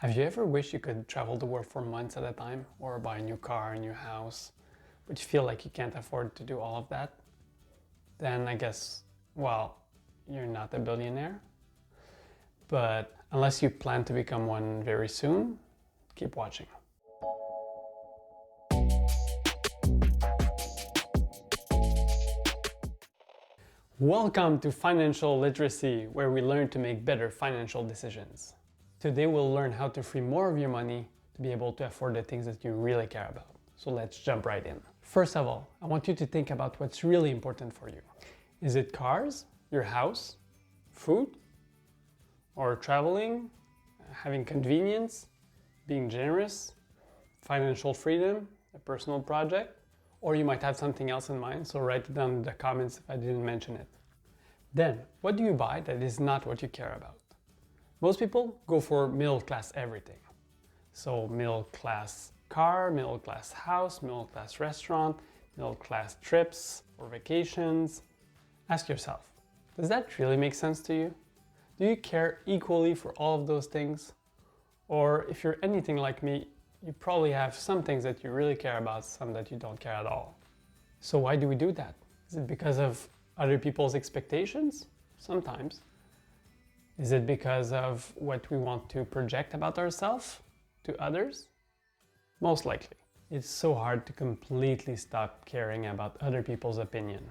Have you ever wished you could travel the world for months at a time or buy a new car, a new house, but you feel like you can't afford to do all of that? Then I guess, well, you're not a billionaire. But unless you plan to become one very soon, keep watching. Welcome to Financial Literacy, where we learn to make better financial decisions. Today we'll learn how to free more of your money to be able to afford the things that you really care about. So let's jump right in. First of all, I want you to think about what's really important for you. Is it cars, your house, food, or traveling, having convenience, being generous, financial freedom, a personal project? Or you might have something else in mind, so write it down in the comments if I didn't mention it. Then, what do you buy that is not what you care about? Most people go for middle class everything. So middle class car, middle class house, middle class restaurant, middle class trips or vacations. Ask yourself, does that really make sense to you? Do you care equally for all of those things? Or if you're anything like me, you probably have some things that you really care about, some that you don't care at all. So why do we do that? Is it because of other people's expectations? Sometimes. Is it because of what we want to project about ourselves to others? Most likely. It's so hard to completely stop caring about other people's opinion.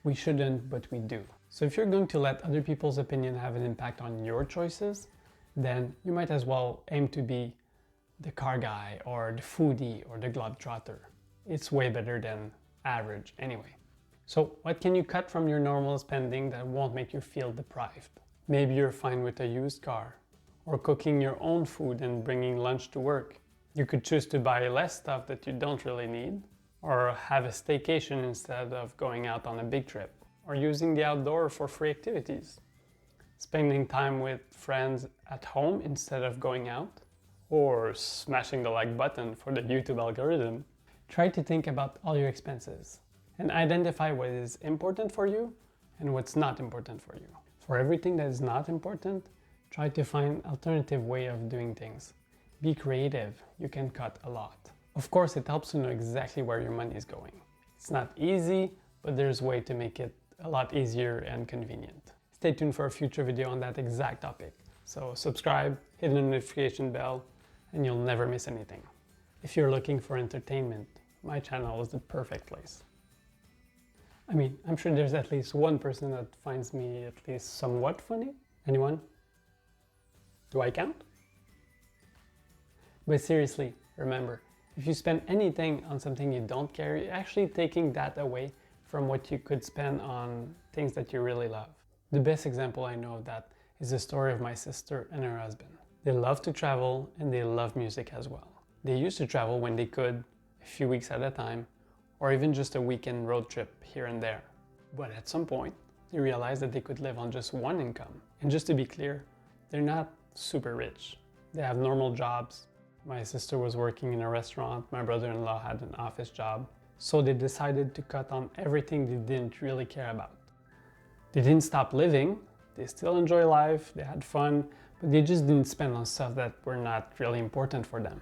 We shouldn't, but we do. So if you're going to let other people's opinion have an impact on your choices, then you might as well aim to be the car guy or the foodie or the globetrotter. It's way better than average anyway. So what can you cut from your normal spending that won't make you feel deprived? Maybe you're fine with a used car or cooking your own food and bringing lunch to work. You could choose to buy less stuff that you don't really need, or have a staycation instead of going out on a big trip, or using the outdoor for free activities, spending time with friends at home instead of going out, or smashing the like button for the YouTube algorithm. Try to think about all your expenses and identify what is important for you and what's not important for you. For everything that is not important, try to find an alternative way of doing things. Be creative, you can cut a lot. Of course, it helps to know exactly where your money is going. It's not easy, but there's a way to make it a lot easier and convenient. Stay tuned for a future video on that exact topic. So subscribe, hit the notification bell, and you'll never miss anything. If you're looking for entertainment, my channel is the perfect place. I mean, I'm sure there's at least one person that finds me at least somewhat funny. Anyone? Do I count? But seriously, remember, if you spend anything on something you don't care, you're actually taking that away from what you could spend on things that you really love. The best example I know of that is the story of my sister and her husband. They love to travel and they love music as well. They used to travel when they could, a few weeks at a time, or even just a weekend road trip here and there. But at some point, they realized that they could live on just one income. And just to be clear, they're not super rich. They have normal jobs. My sister was working in a restaurant, my brother-in-law had an office job. So they decided to cut on everything they didn't really care about. They didn't stop living, they still enjoy life, they had fun, but they just didn't spend on stuff that were not really important for them.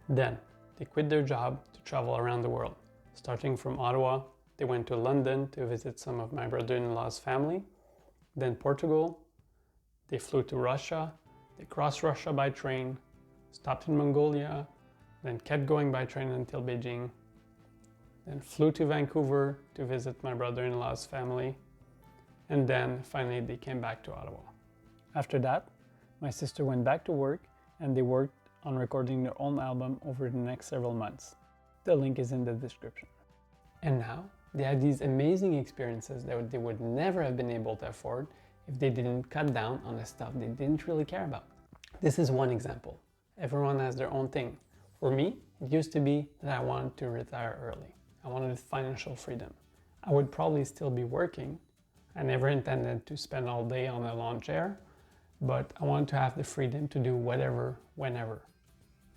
Then, they quit their job to travel around the world. Starting from Ottawa, they went to London to visit some of my brother-in-law's family, then Portugal, they flew to Russia, they crossed Russia by train, stopped in Mongolia, then kept going by train until Beijing, then flew to Vancouver to visit my brother-in-law's family, and then finally they came back to Ottawa. After that, my sister went back to work and they worked on recording their own album over the next several months. The link is in the description. And now, they have these amazing experiences that they would never have been able to afford if they didn't cut down on the stuff they didn't really care about. This is one example. Everyone has their own thing. For me, it used to be that I wanted to retire early. I wanted financial freedom. I would probably still be working. I never intended to spend all day on a lawn chair, but I wanted to have the freedom to do whatever, whenever.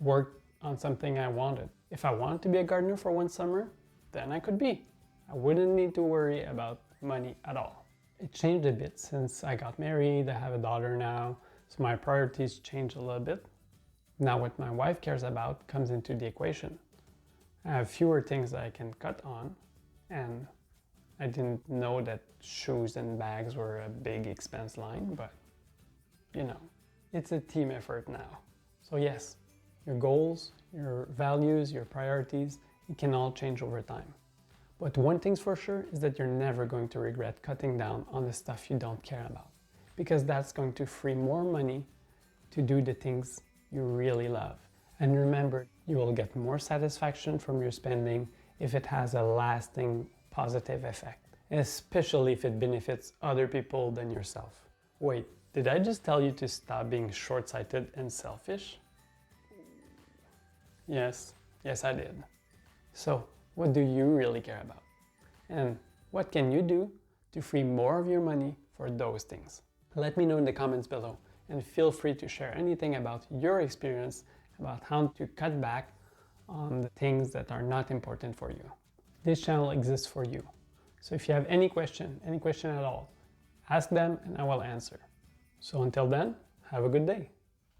Work on something I wanted. If I wanted to be a gardener for one summer, then I could be. I wouldn't need to worry about money at all. It changed a bit since I got married, I have a daughter now, so my priorities changed a little bit. Now what my wife cares about comes into the equation. I have fewer things that I can cut on, and I didn't know that shoes and bags were a big expense line, but you know, it's a team effort now. So yes, your goals, your values, your priorities, it can all change over time. But one thing's for sure is that you're never going to regret cutting down on the stuff you don't care about, because that's going to free more money to do the things you really love. And remember, you will get more satisfaction from your spending if it has a lasting positive effect, especially if it benefits other people than yourself. Wait, did I just tell you to stop being short-sighted and selfish? Yes, I did. So, what do you really care about? And what can you do to free more of your money for those things? Let me know in the comments below, and feel free to share anything about your experience about how to cut back on the things that are not important for you. This channel exists for you. So if you have any question at all, ask them and I will answer. So until then, have a good day.